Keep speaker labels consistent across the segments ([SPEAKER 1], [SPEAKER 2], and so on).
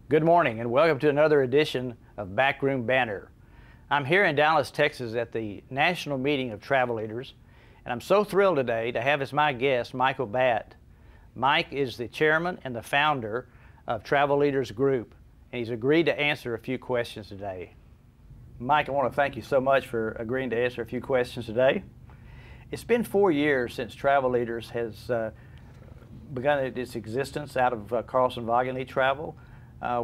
[SPEAKER 1] Good morning and welcome to another edition of Backroom Banter. I'm here in Dallas, Texas at the National Meeting of Travel Leaders, and I'm so thrilled today to have as my guest Michael Batt. Mike is the chairman and the founder of Travel Leaders Group, and he's agreed to answer a few questions today. Mike, I want to thank you so much for agreeing to answer a few questions today. It's been 4 years since Travel Leaders has begun its existence out of Carlson Wagenlied Travel.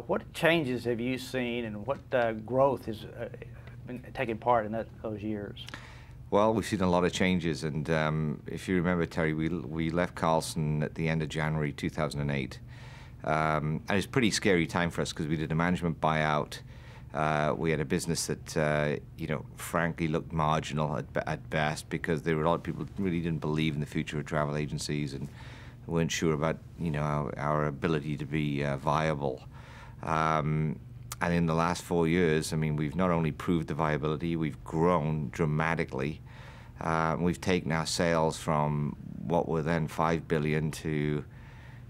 [SPEAKER 1] What changes have you seen, and what growth has been taking part in those years?
[SPEAKER 2] Well, we've seen a lot of changes, and if you remember, Terry, we left Carlson at the end of January 2008. And it's a pretty scary time for us because we did a management buyout. We had a business that, frankly looked marginal at best, because there were a lot of people who really didn't believe in the future of travel agencies and weren't sure about, our ability to be viable. And in the last 4 years, I mean, we've not only proved the viability, we've grown dramatically. We've taken our sales from what were then $5 billion to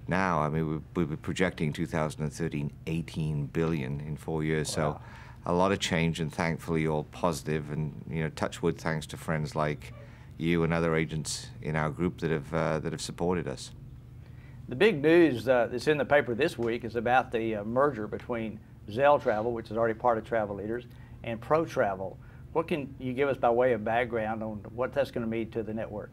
[SPEAKER 2] now, I mean, we were projecting 2013, $18 billion in 4 years. Wow. So a lot of change, and thankfully all positive, and, touch wood, thanks to friends like you and other agents in our group that have supported us.
[SPEAKER 1] The big news that's in the paper this week is about the merger between Zell Travel, which is already part of Travel Leaders, and Protravel. What can you give us by way of background on what that's going to mean to the network?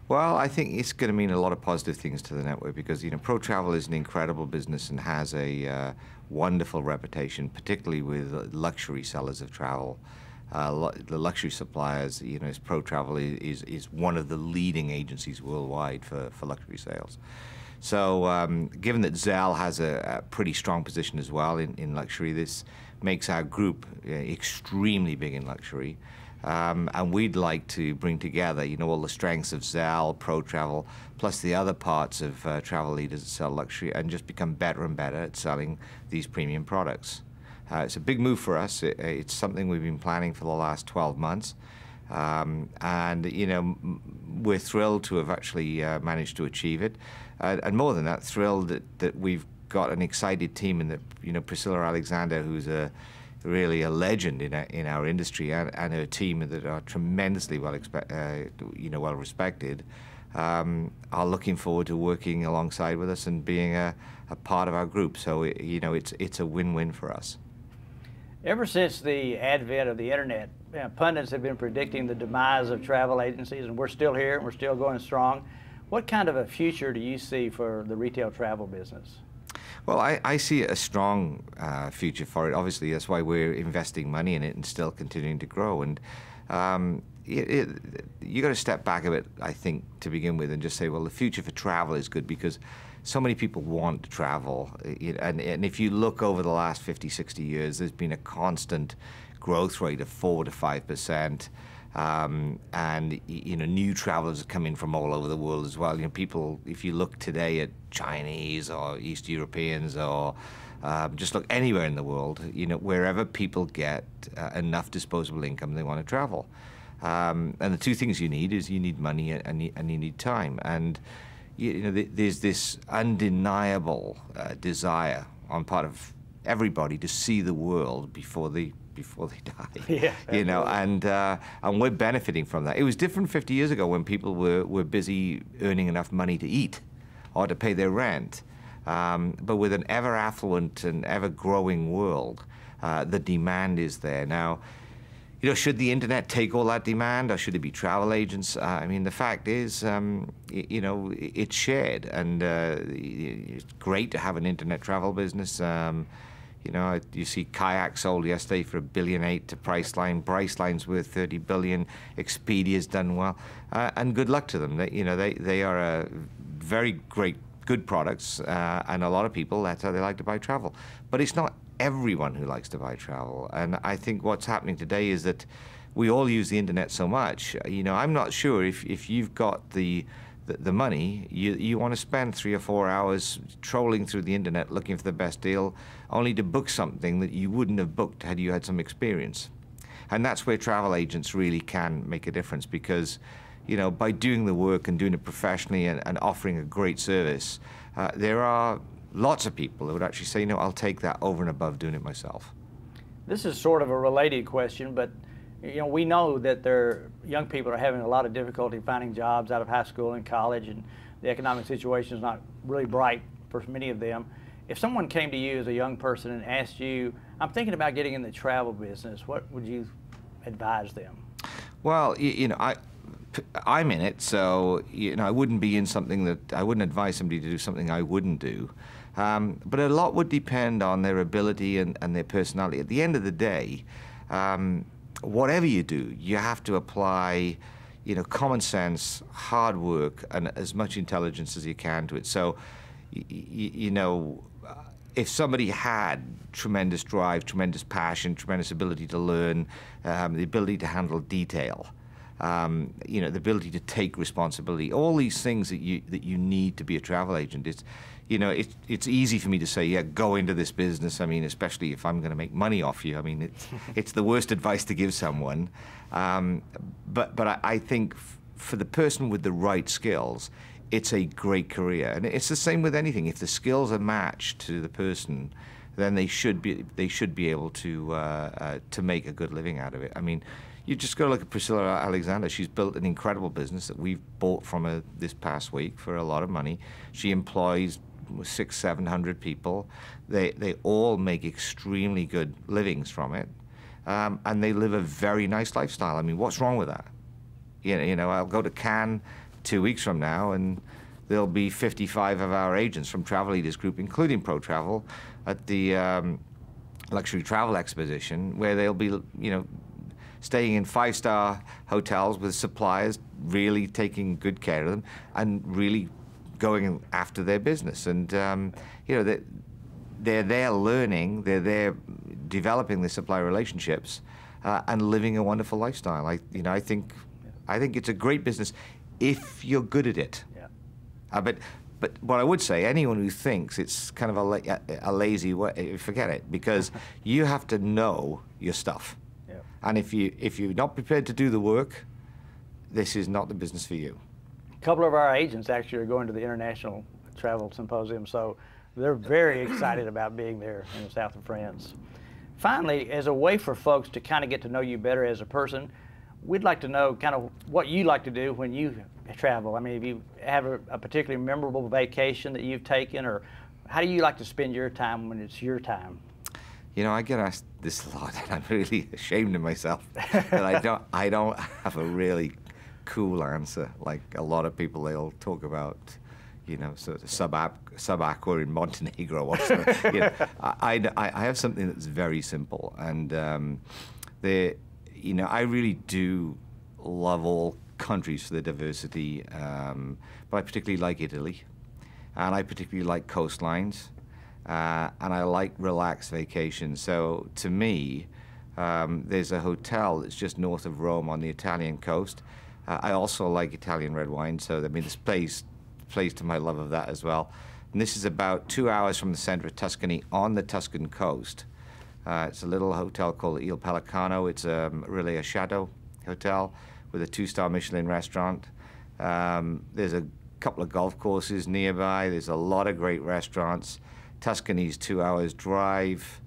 [SPEAKER 2] Well, I think it's going to mean a lot of positive things to the network, because Protravel is an incredible business and has a wonderful reputation, particularly with luxury sellers of travel. The luxury suppliers, Protravel is one of the leading agencies worldwide for luxury sales. So given that Zell has a pretty strong position as well in luxury, this makes our group extremely big in luxury. And we'd like to bring together, all the strengths of Zell, Protravel, plus the other parts of Travel Leaders that sell luxury, and just become better and better at selling these premium products. It's a big move for us. It's something we've been planning for the last 12 months. And, we're thrilled to have actually managed to achieve it. And more than that, thrilled that we've got an excited team, and that, Priscilla Alexander, who's really a legend in our industry, and her team that are tremendously well respected, are looking forward to working alongside with us and being a part of our group. So it's a win-win for us.
[SPEAKER 1] Ever since the advent of the internet, pundits have been predicting the demise of travel agencies, and we're still here and we're still going strong. What kind of a future do you see for the retail travel business?
[SPEAKER 2] Well, I see a strong future for it. Obviously, that's why we're investing money in it and still continuing to grow. And you got to step back a bit, I think, to begin with, and just say, well, the future for travel is good because so many people want to travel. And if you look over the last 50, 60 years, there's been a constant growth rate of 4 to 5%. And new travelers are coming from all over the world as well. People, if you look today at Chinese or East Europeans, or just look anywhere in the world, wherever people get enough disposable income, they want to travel. And the two things you need is you need money and you need time. And there's this undeniable desire on part of everybody to see the world before they die. Yeah, and we're benefiting from that. It was different 50 years ago when people were busy earning enough money to eat or to pay their rent. But with an ever affluent and ever growing world, the demand is there. Now, should the internet take all that demand, or should it be travel agents? I mean, the fact is, it's shared, and it's great to have an internet travel business. You see Kayak sold yesterday for $1.8 billion to Priceline. Priceline's worth $30 billion. Expedia's done well, and good luck to them. They are a very good products, and a lot of people, that's how they like to buy travel. But it's not everyone who likes to buy travel, and I think what's happening today is that we all use the internet so much. I'm not sure if you've got the money, you want to spend 3 or 4 hours trolling through the internet looking for the best deal, only to book something that you wouldn't have booked had you had some experience. And that's where travel agents really can make a difference, because by doing the work and doing it professionally and offering a great service, there are lots of people that would actually say, I'll take that over and above doing it myself.
[SPEAKER 1] This is sort of a related question, but we know that young people are having a lot of difficulty finding jobs out of high school and college, and the economic situation is not really bright for many of them. If someone came to you as a young person and asked you, I'm thinking about getting in the travel business, what would you advise them?
[SPEAKER 2] Well, I'm in it, so I wouldn't be in something that I wouldn't advise somebody to do something I wouldn't do. But a lot would depend on their ability and their personality. At the end of the day, whatever you do, you have to apply, common sense, hard work, and as much intelligence as you can to it. So, if somebody had tremendous drive, tremendous passion, tremendous ability to learn, the ability to handle detail, the ability to take responsibility, all these things that you need to be a travel agent. It's easy for me to say, yeah, go into this business. I mean, especially if I'm going to make money off you. I mean, it's the worst advice to give someone. But I think for the person with the right skills, it's a great career. And it's the same with anything. If the skills are matched to the person, then they should be able to make a good living out of it. I mean, you just got to look at Priscilla Alexander. She's built an incredible business that we've bought from her this past week for a lot of money. She employs 600-700 people. They all make extremely good livings from it, and they live a very nice lifestyle. I mean, what's wrong with that? I'll go to Cannes 2 weeks from now, and there'll be 55 of our agents from Travel Leaders Group, including Protravel, at the Luxury Travel Exposition, where they'll be, staying in 5-star hotels with suppliers, really taking good care of them, and really going after their business. And they're there learning, they're there developing their supplier relationships, and living a wonderful lifestyle. I think it's a great business if you're good at it. Yeah. But what I would say, anyone who thinks it's kind of a lazy way, forget it, because you have to know your stuff. Yeah. And if you're not prepared to do the work, this is not the business for you.
[SPEAKER 1] A couple of our agents actually are going to the International Travel Symposium, so they're very excited about being there in the south of France. Finally, as a way for folks to kind of get to know you better as a person, we'd like to know kind of what you like to do when you travel. I mean, if you have a particularly memorable vacation that you've taken, or how do you like to spend your time when it's your time?
[SPEAKER 2] I get asked this a lot, and I'm really ashamed of myself that I don't have a really cool answer. Like a lot of people, they'll talk about, sort of sub-aqua in Montenegro or something. I have something that's very simple, and I really do love all countries for their diversity, but I particularly like Italy, and I particularly like coastlines, and I like relaxed vacations. So to me, there's a hotel that's just north of Rome on the Italian coast. I also like Italian red wine, so I mean this plays to my love of that as well. And this is about 2 hours from the center of Tuscany on the Tuscan coast. It's a little hotel called Il Pelicano. It's really a chateau hotel with a 2-star Michelin restaurant. There's a couple of golf courses nearby. There's a lot of great restaurants. Tuscany's 2 hours drive,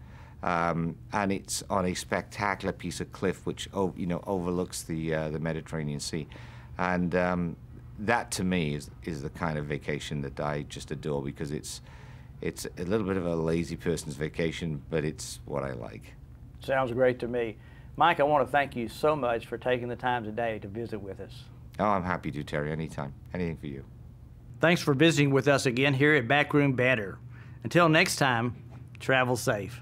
[SPEAKER 2] and it's on a spectacular piece of cliff which overlooks the Mediterranean Sea. And that to me is the kind of vacation that I just adore, because it's a little bit of a lazy person's vacation, but it's what I like.
[SPEAKER 1] Sounds great to me. Mike, I want to thank you so much for taking the time today to visit with us.
[SPEAKER 2] Oh, I'm happy to, Terry, anytime. Anything for you.
[SPEAKER 1] Thanks for visiting with us again here at Backroom Banter. Until next time, travel safe.